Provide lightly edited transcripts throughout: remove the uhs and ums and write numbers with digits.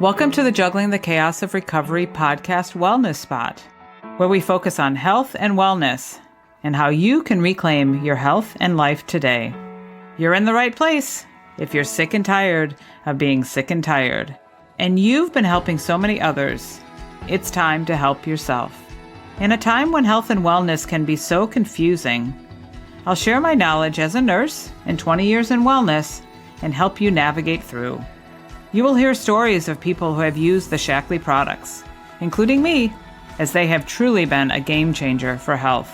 Welcome to the Juggling the Chaos of Recovery podcast wellness spot, where we focus on health and wellness and how you can reclaim your health and life today. You're in the right place if you're sick and tired of being sick and tired, and you've been helping so many others. It's time to help yourself. In a time when health and wellness can be so confusing, I'll share my knowledge as a nurse and 20 years in wellness and help you navigate through. You will hear stories of people who have used the Shaklee products, including me, as they have truly been a game changer for health.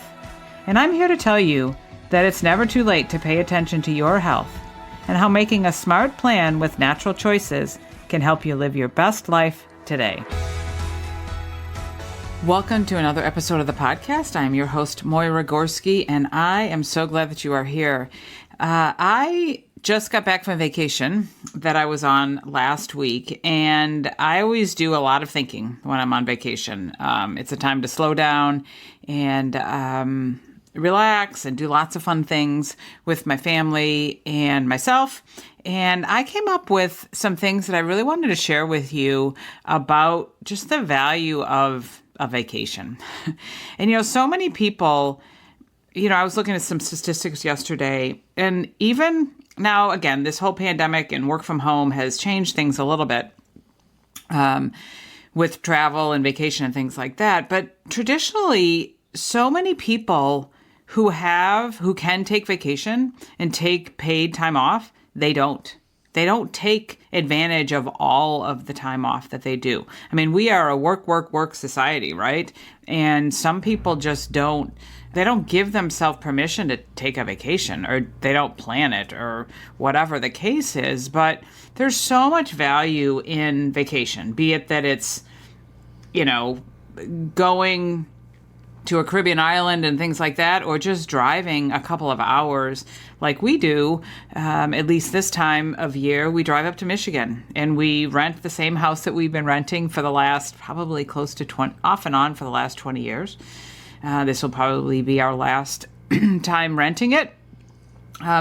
And I'm here to tell you that it's never too late to pay attention to your health and how making a smart plan with natural choices can help you live your best life today. Welcome to another episode of the podcast. I'm your host, Moyra Gorski, and I am so glad that you are here. I just got back from vacation that I was on last week, and I always do a lot of thinking when I'm on vacation. It's a time to slow down and relax and do lots of fun things with my family and myself. And I came up with some things that I really wanted to share with you about just the value of a vacation. And, so many people, I was looking at some statistics yesterday, and even now, again, this whole pandemic and work from home has changed things a little bit with travel and vacation and things like that. But traditionally, so many people who can take vacation and take paid time off, they don't. They don't take advantage of all of the time off that they do. I mean, we are a work society, right? And some people just don't. They don't give themselves permission to take a vacation, or they don't plan it, or whatever the case is. But there's so much value in vacation, be it that it's, going to a Caribbean island and things like that, or just driving a couple of hours like we do. At least this time of year, we drive up to Michigan and we rent the same house that we've been renting for the last probably close to 20, off and on for the last 20 years. This will probably be our last time renting it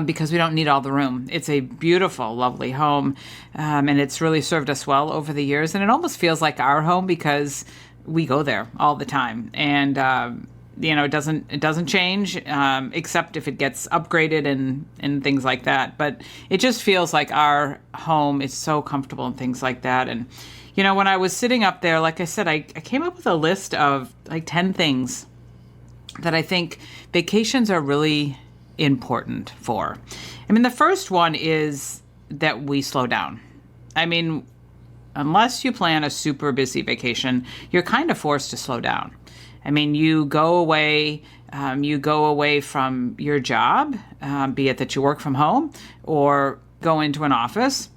because we don't need all the room. It's a beautiful, lovely home, and it's really served us well over the years. And it almost feels like our home because we go there all the time. And it doesn't change except if it gets upgraded and things like that. But it just feels like our home is so comfortable and things like that. And when I was sitting up there, like I said, I came up with a list of like 10 things that I think vacations are really important for. I mean, the first one is that we slow down. I mean, unless you plan a super busy vacation, you're kind of forced to slow down. I mean, you go away from your job, be it that you work from home or go into an office.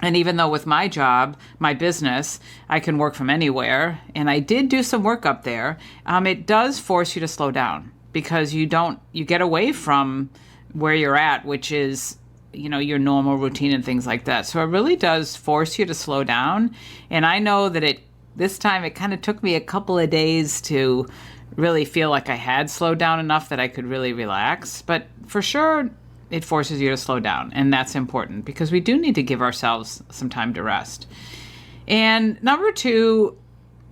And even though with my job, my business, I can work from anywhere, and I did do some work up there, it does force you to slow down because you get away from where you're at, which is, your normal routine and things like that. So it really does force you to slow down. And I know that this time it kind of took me a couple of days to really feel like I had slowed down enough that I could really relax. But for sure, it forces you to slow down, and that's important because we do need to give ourselves some time to rest. And number two,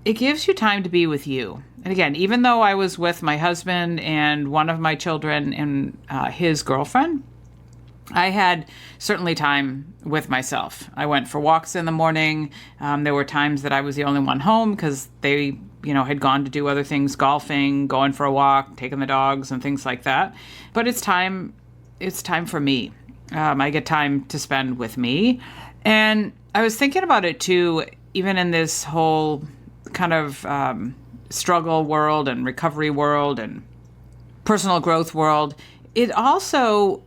it gives you time to be with you. And again, even though I was with my husband and one of my children and his girlfriend, I had certainly time with myself. I went for walks in the morning. There were times that I was the only one home because they, had gone to do other things, golfing, going for a walk, taking the dogs and things like that. But it's time for me. I get time to spend with me. And I was thinking about it too, even in this whole kind of struggle world and recovery world and personal growth world. It also,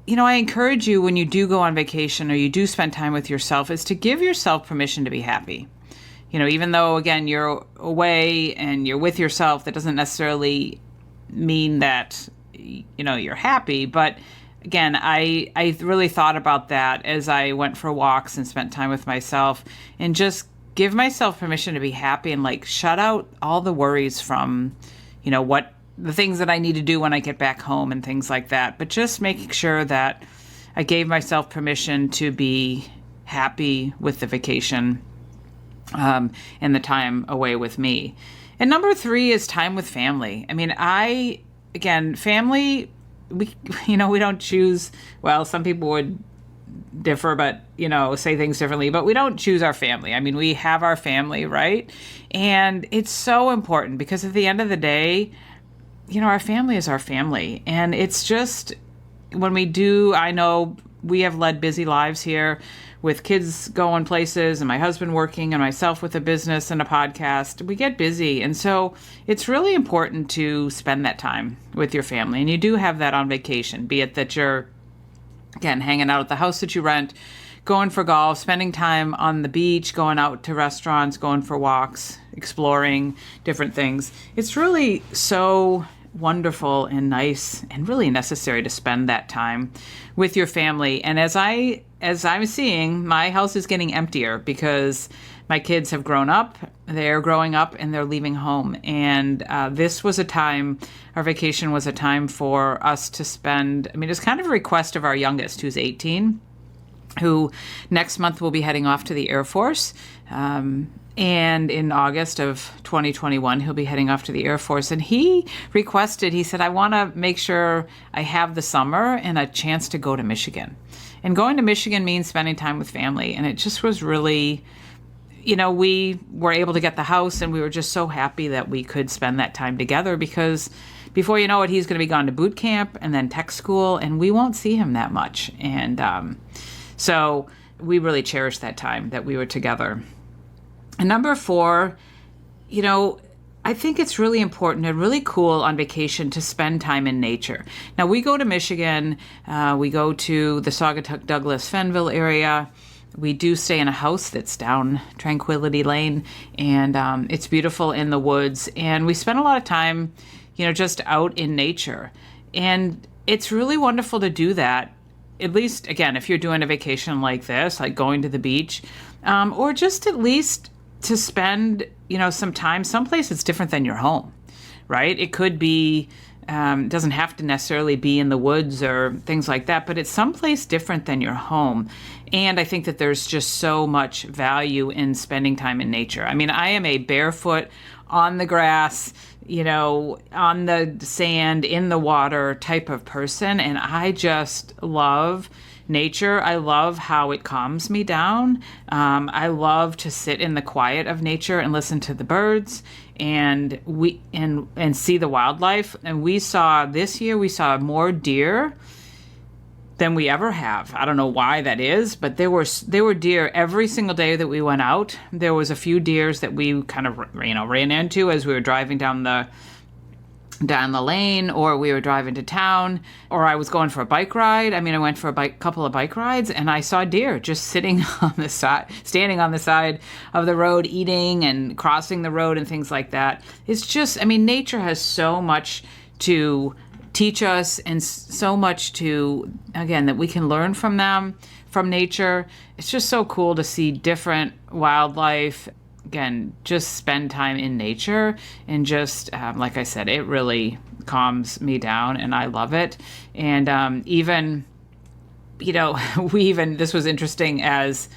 I encourage you when you do go on vacation or you do spend time with yourself is to give yourself permission to be happy. Even though, again, you're away and you're with yourself, that doesn't necessarily mean that you're happy. But again, I really thought about that as I went for walks and spent time with myself and just give myself permission to be happy and like shut out all the worries from, what the things that I need to do when I get back home and things like that. But just making sure that I gave myself permission to be happy with the vacation and the time away with me. And number 3 is time with family. I mean, family, we don't choose, well, some people would differ, but, say things differently, but we don't choose our family. I mean, we have our family, right? And it's so important because at the end of the day, our family is our family. And it's just, I know we have led busy lives here with kids going places and my husband working and myself with a business and a podcast. We get busy. And so it's really important to spend that time with your family. And you do have that on vacation, be it that you're, again, hanging out at the house that you rent, going for golf, spending time on the beach, going out to restaurants, going for walks, exploring different things. It's really so wonderful and nice and really necessary to spend that time with your family. And as I'm seeing, my house is getting emptier because my kids have grown up, they're growing up, and they're leaving home. And this was our vacation was a time for us to spend, it's kind of a request of our youngest, who's 18, who next month will be heading off to the Air Force. And in August of 2021, he'll be heading off to the Air Force. And he said, I want to make sure I have the summer and a chance to go to Michigan. And going to Michigan means spending time with family. And it just was really, we were able to get the house, and we were just so happy that we could spend that time together, because before you know it, he's going to be gone to boot camp and then tech school, and we won't see him that much. And so we really cherished that time that we were together. And number 4, I think it's really important and really cool on vacation to spend time in nature. Now, we go to Michigan, we go to the Saugatuck, Douglas, Fenville area. We do stay in a house that's down Tranquility Lane, and it's beautiful in the woods. And we spend a lot of time, just out in nature. And it's really wonderful to do that, at least, again, if you're doing a vacation like this, like going to the beach, or just at least to spend, some time someplace that's different than your home, right? It could be, doesn't have to necessarily be in the woods or things like that, but it's someplace different than your home. And I think that there's just so much value in spending time in nature. I am a barefoot, on the grass, on the sand, in the water type of person. And I just love nature. I love how it calms me down. I love to sit in the quiet of nature and listen to the birds and see the wildlife. And this year we saw more deer than we ever have. I don't know why that is, but there were deer every single day that we went out. There was a few deers that we kind of ran into as we were driving down the lane, or we were driving to town, or I was going for a bike ride. I went for a couple of bike rides, and I saw deer just sitting on the side, standing on the side of the road, eating and crossing the road and things like that. It's just, nature has so much to teach us, and so much that we can learn from nature. It's just so cool to see different wildlife. Again, just spend time in nature, and just, like I said, it really calms me down, and I love it. And this was interesting, as,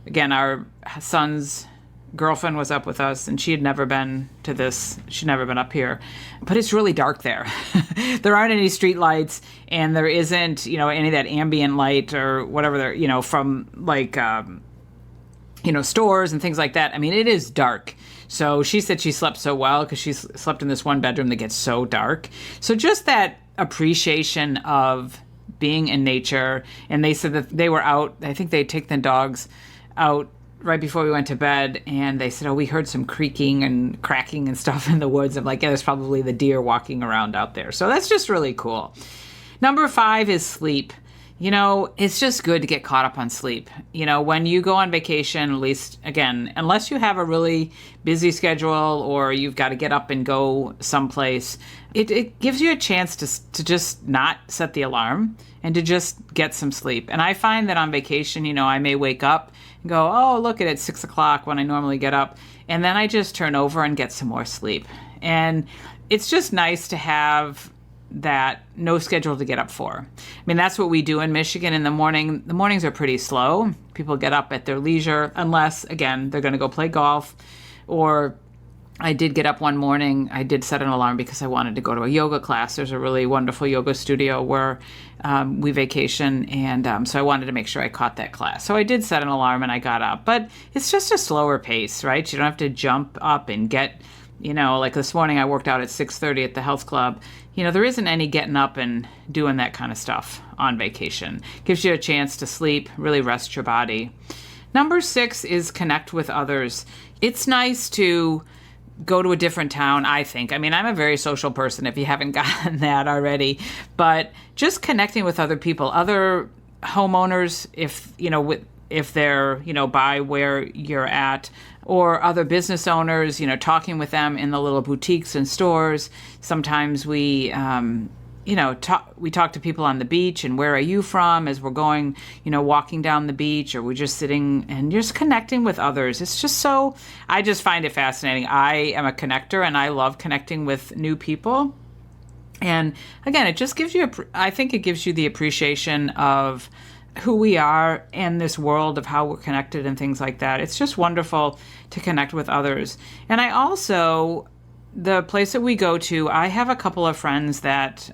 again, our son's girlfriend was up with us, and she had never been to this. She'd never been up here, but it's really dark there. There aren't any street lights, and there isn't, any of that ambient light or whatever there, from like, stores and things like that. It is dark. So she said she slept so well because she slept in this one bedroom that gets so dark. So just that appreciation of being in nature. And they said that they were out, I think they'd take the dogs out right before we went to bed, and they said, we heard some creaking and cracking and stuff in the woods. I'm like, yeah, there's probably the deer walking around out there. So that's just really cool. Number 5 is sleep. It's just good to get caught up on sleep. When you go on vacation, at least, again, unless you have a really busy schedule or you've got to get up and go someplace, it gives you a chance to just not set the alarm and to just get some sleep. And I find that on vacation, I may wake up and go, oh, look at it, 6 o'clock when I normally get up. And then I just turn over and get some more sleep. And it's just nice to have that no schedule to get up for. I mean, that's what we do in Michigan in the morning. The mornings are pretty slow. People get up at their leisure, unless, again, they're going to go play golf. Or I did get up one morning. I did set an alarm because I wanted to go to a yoga class. There's a really wonderful yoga studio where we vacation. And so I wanted to make sure I caught that class. So I did set an alarm and I got up. But it's just a slower pace, right? You don't have to jump up and get, like this morning I worked out at 6:30 at the health club. There isn't any getting up and doing that kind of stuff on vacation. Gives you a chance to sleep, really rest your body. Number 6 is connect with others. It's nice to go to a different town, I think. I mean, I'm a very social person if you haven't gotten that already, but just connecting with other people, other homeowners, if they're, by where you're at, or other business owners, talking with them in the little boutiques and stores. Sometimes we talk to people on the beach and where are you from as we're going, walking down the beach, or we're just sitting and just connecting with others. It's just I just find it fascinating. I am a connector and I love connecting with new people. And again, it just gives you, I think it gives you the appreciation of who we are in this world, of how we're connected and things like that. It's just wonderful to connect with others. And I also, the place that we go to, I have a couple of friends that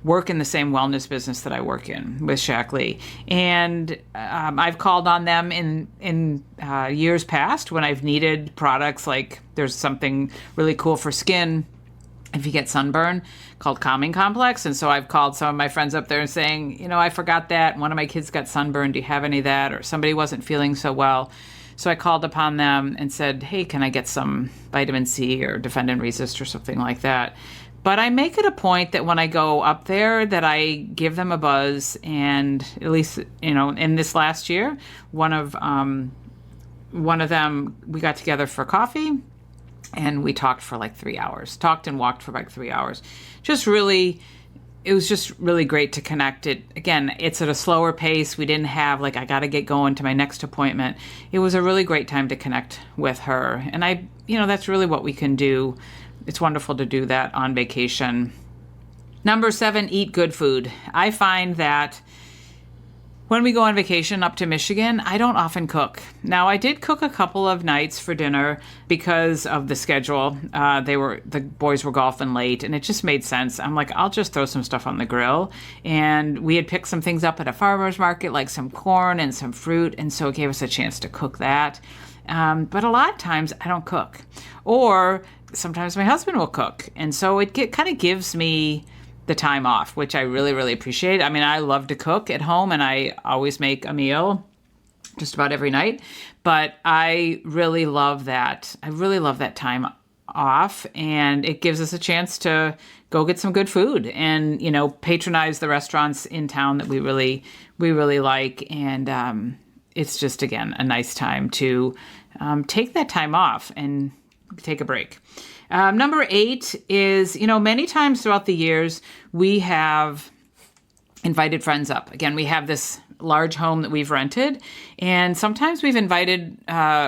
work in the same wellness business that I work in with Shackley. And I've called on them in years past when I've needed products, like there's something really cool for skin if you get sunburn, called Calming Complex. And so I've called some of my friends up there and saying, I forgot that. One of my kids got sunburned. Do you have any of that? Or somebody wasn't feeling so well. So I called upon them and said, hey, can I get some vitamin C or Defend and Resist or something like that? But I make it a point that when I go up there that I give them a buzz. And at least, in this last year, one of them, we got together for coffee. And we talked for like 3 hours, talked and walked for like 3 hours. It was just really great to connect. It's at a slower pace. We didn't have I got to get going to my next appointment. It was a really great time to connect with her. And that's really what we can do. It's wonderful to do that on vacation. Number 7, eat good food. I find that when we go on vacation up to Michigan, I don't often cook. Now, I did cook a couple of nights for dinner because of the schedule. The boys were golfing late, and it just made sense. I'm like, I'll just throw some stuff on the grill. And we had picked some things up at a farmer's market, like some corn and some fruit, and so it gave us a chance to cook that. But a lot of times, I don't cook. Or sometimes my husband will cook. And so it kind of gives me the time off, which I really, really appreciate. I mean, I love to cook at home and I always make a meal just about every night, but I really love that. I really love that time off, and it gives us a chance to go get some good food and, patronize the restaurants in town that we really like. And it's just, again, a nice time to take that time off and take a break. Number 8 is, many times throughout the years, we have invited friends up. Again, we have this large home that we've rented, and sometimes we've invited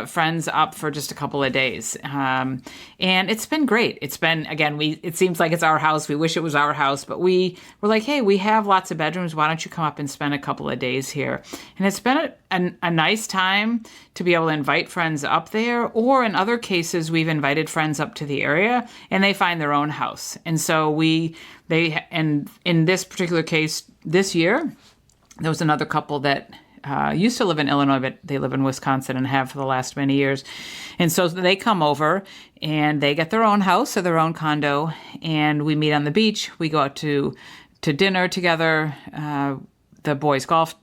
friends up for just a couple of days. And it's been great. It's been, again, it seems like it's our house. We wish it was our house, but we were like, hey, we have lots of bedrooms. Why don't you come up and spend a couple of days here? And it's been a nice time to be able to invite friends up there, or in other cases, we've invited friends up to the area and they find their own house. And so and in this particular case, this year, there was another couple that used to live in Illinois, but they live in Wisconsin and have for the last many years. And so they come over and they get their own house or their own condo, and we meet on the beach. We go out to dinner together. The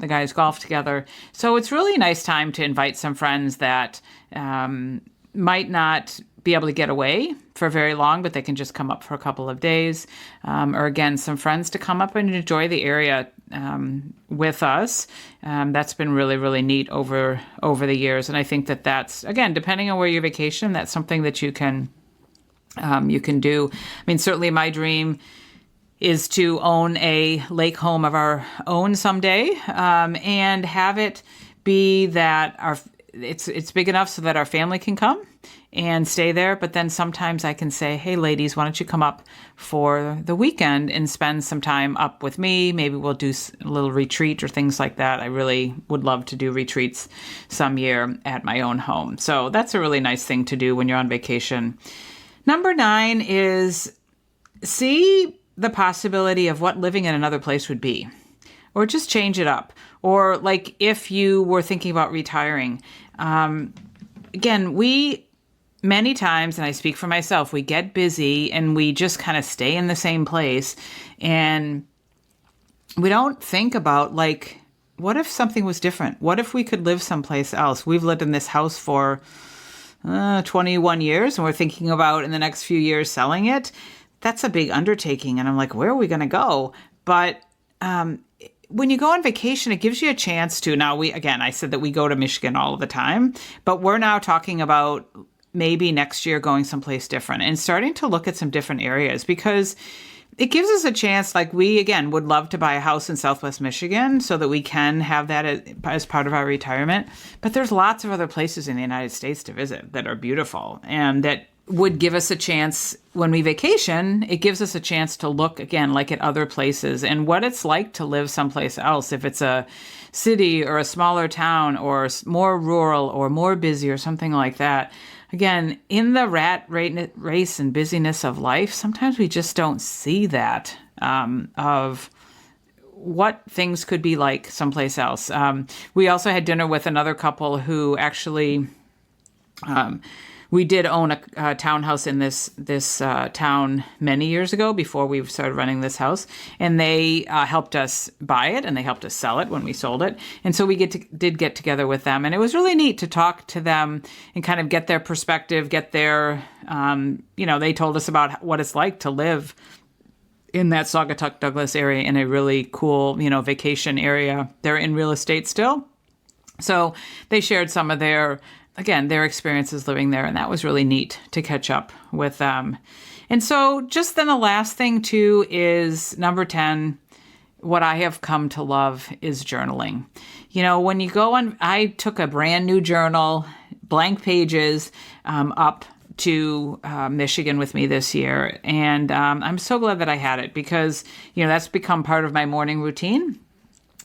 guys golf together. So it's really a nice time to invite some friends that might not be able to get away for very long, but they can just come up for a couple of days. Or again, some friends to come up and enjoy the area with us. That's been really, really neat over the years. And I think that's, again, depending on where you vacation, that's something that you can do. I mean, certainly my dream is to own a lake home of our own someday, and have it be that it's big enough so that our family can come and stay there. But then sometimes I can say, hey, ladies, why don't you come up for the weekend and spend some time up with me? Maybe we'll do a little retreat or things like that. I really would love to do retreats some year at my own home. So that's a really nice thing to do when you're on vacation. Number 9 is see the possibility of what living in another place would be, or just change it up. Or like if you were thinking about retiring, again, many times, and I speak for myself, we get busy and we just kind of stay in the same place. And we don't think about, like, what if something was different? What if we could live someplace else? We've lived in this house for 21 years and we're thinking about in the next few years selling it. That's a big undertaking. And I'm like, where are we going to go? But when you go on vacation, it gives you a chance to, I said that we go to Michigan all the time, but we're now talking about maybe next year going someplace different and starting to look at some different areas, because it gives us a chance. Like, we, again, would love to buy a house in Southwest Michigan so that we can have that as part of our retirement. But there's lots of other places in the United States to visit that are beautiful and that would give us a chance when we vacation. It gives us a chance to look again, like, at other places and what it's like to live someplace else. If it's a city or a smaller town or more rural or more busy or something like that. Again, in the rat race and busyness of life, sometimes we just don't see that of what things could be like someplace else. We also had dinner with another couple who actually, we did own a townhouse in this town many years ago before we started running this house, and they helped us buy it and they helped us sell it when we sold it. And so we did get together with them, and it was really neat to talk to them and kind of get their perspective, get their, they told us about what it's like to live in that Saugatuck Douglas area in a really cool, vacation area. They're in real estate still. So they shared some of their experiences living there, and that was really neat to catch up with them. And so just then the last thing too is number 10, what I have come to love is journaling. When you go on, I took a brand new journal, blank pages, up to Michigan with me this year. And I'm so glad that I had it because, that's become part of my morning routine,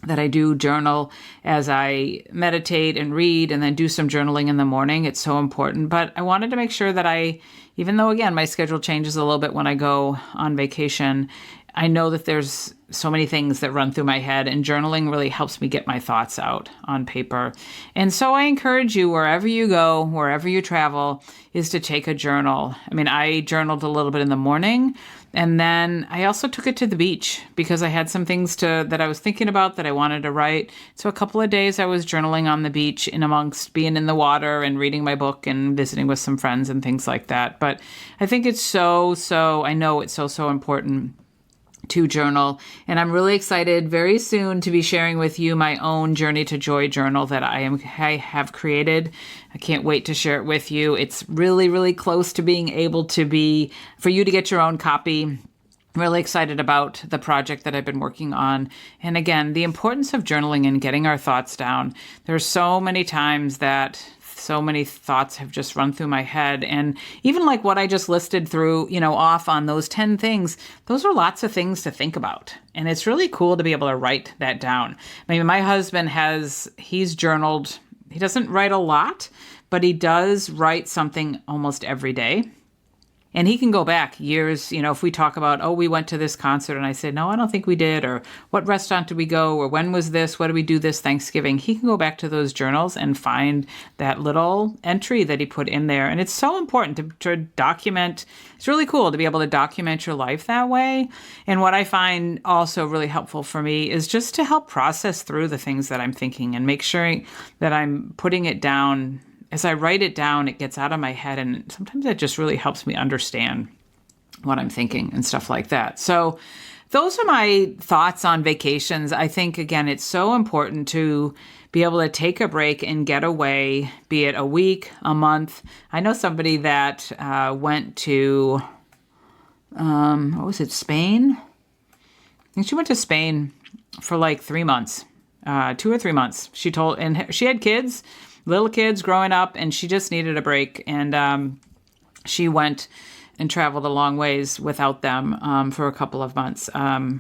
that I do journal as I meditate and read and then do some journaling in the morning. It's so important. But I wanted to make sure that even though, again, my schedule changes a little bit when I go on vacation, I know that there's so many things that run through my head, and journaling really helps me get my thoughts out on paper. And so I encourage you, wherever you go, wherever you travel, is to take a journal. I journaled a little bit in the morning, and then I also took it to the beach because I had some things that I was thinking about that I wanted to write. So a couple of days I was journaling on the beach in amongst being in the water and reading my book and visiting with some friends and things like that. But I think it's I know it's so important to journal. And I'm really excited very soon to be sharing with you my own Journey to Joy journal that I have created. I can't wait to share it with you. It's really, really close to being able to for you to get your own copy. I'm really excited about the project that I've been working on. And again, the importance of journaling and getting our thoughts down. There's so many times that so many thoughts have just run through my head. And even like what I just listed through, off on those 10 things, those are lots of things to think about. And it's really cool to be able to write that down. My husband he's journaled. He doesn't write a lot, but he does write something almost every day. And he can go back years, if we talk about, we went to this concert and I said, no, I don't think we did. Or what restaurant did we go? Or when was this? What did we do this Thanksgiving? He can go back to those journals and find that little entry that he put in there. And it's so important to document. It's really cool to be able to document your life that way. And what I find also really helpful for me is just to help process through the things that I'm thinking and make sure that I'm putting it down. As I write it down, it gets out of my head, and sometimes it just really helps me understand what I'm thinking and stuff like that. So those are my thoughts on vacations. I think, again, it's so important to be able to take a break and get away, be it a week, a month. I know somebody that went to, Spain? I think she went to Spain for like 3 months, 2 or 3 months. She had kids. little kids growing up, and she just needed a break. And she went and traveled a long ways without them for a couple of months. But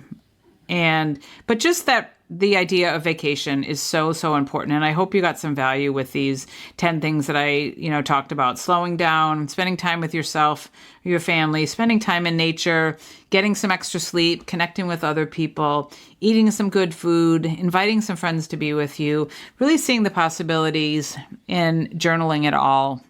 just that the idea of vacation is so, so important. And I hope you got some value with these 10 things that I, talked about. Slowing down, spending time with yourself, your family, spending time in nature, getting some extra sleep, connecting with other people, eating some good food, inviting some friends to be with you, really seeing the possibilities and journaling it all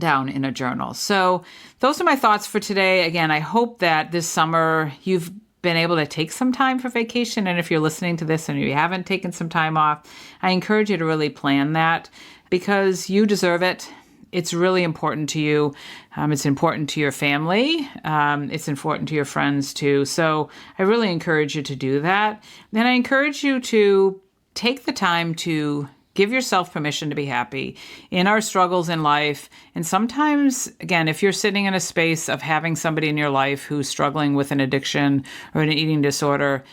down in a journal. So those are my thoughts for today. Again, I hope that this summer you've been able to take some time for vacation. And if you're listening to this and you haven't taken some time off, I encourage you to really plan that because you deserve it. It's really important to you. It's important to your family. It's important to your friends too. So I really encourage you to do that. Then I encourage you to take the time to give yourself permission to be happy in our struggles in life. And sometimes, again, if you're sitting in a space of having somebody in your life who's struggling with an addiction or an eating disorder,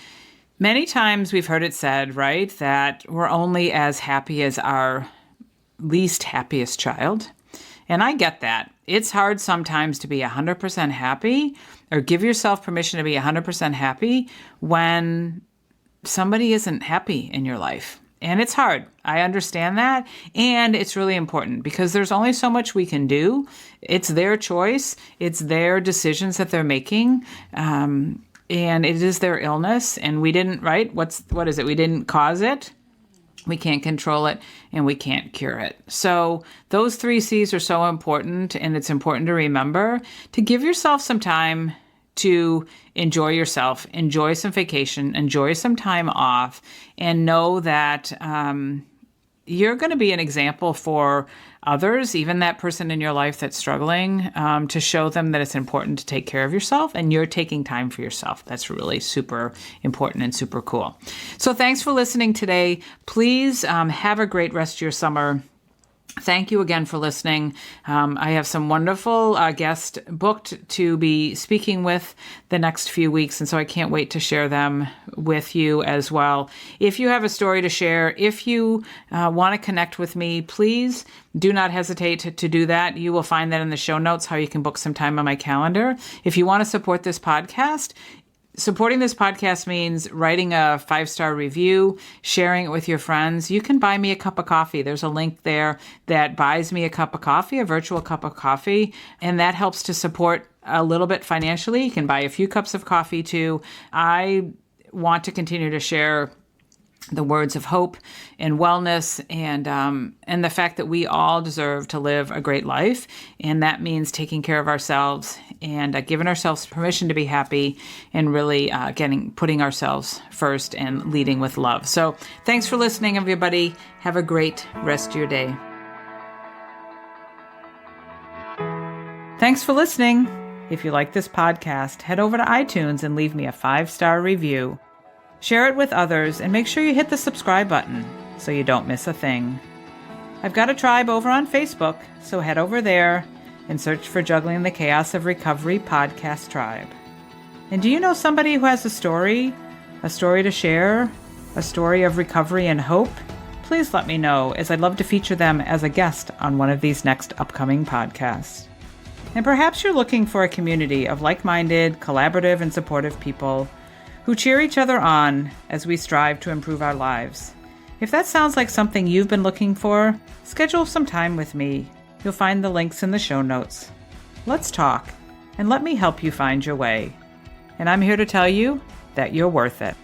many times we've heard it said, right, that we're only as happy as our least happiest child. And I get that. It's hard sometimes to be 100% happy or give yourself permission to be 100% happy when somebody isn't happy in your life. And it's hard. I understand that. And it's really important because there's only so much we can do. It's their choice. It's their decisions that they're making. And it is their illness. And we didn't, right? What is it? We didn't cause it. We can't control it and we can't cure it. So those 3 C's are so important. And it's important to remember to give yourself some time to enjoy yourself, enjoy some vacation, enjoy some time off, and know that you're going to be an example for others, even that person in your life that's struggling, to show them that it's important to take care of yourself and you're taking time for yourself. That's really super important and super cool. So thanks for listening today. Please have a great rest of your summer. Thank you again for listening. I have some wonderful guests booked to be speaking with the next few weeks, and so I can't wait to share them with you as well. If you have a story to share, if you want to connect with me, please do not hesitate to do that. You will find that in the show notes, how you can book some time on my calendar. If you want to support this podcast, supporting this podcast means writing a 5-star review, sharing it with your friends. You can buy me a cup of coffee. There's a link there that buys me a cup of coffee, a virtual cup of coffee, and that helps to support a little bit financially. You can buy a few cups of coffee too. I want to continue to share the words of hope and wellness and the fact that we all deserve to live a great life. And that means taking care of ourselves and giving ourselves permission to be happy and really putting ourselves first and leading with love. So thanks for listening, everybody. Have a great rest of your day. Thanks for listening. If you like this podcast, head over to iTunes and leave me a 5-star review. Share it with others and make sure you hit the subscribe button so you don't miss a thing. I've got a tribe over on Facebook, so head over there and search for Juggling the Chaos of Recovery Podcast Tribe. And do you know somebody who has a story to share, a story of recovery and hope? Please let me know, as I'd love to feature them as a guest on one of these next upcoming podcasts. And perhaps you're looking for a community of like-minded, collaborative, and supportive people who cheer each other on as we strive to improve our lives. If that sounds like something you've been looking for, schedule some time with me. You'll find the links in the show notes. Let's talk, and let me help you find your way. And I'm here to tell you that you're worth it.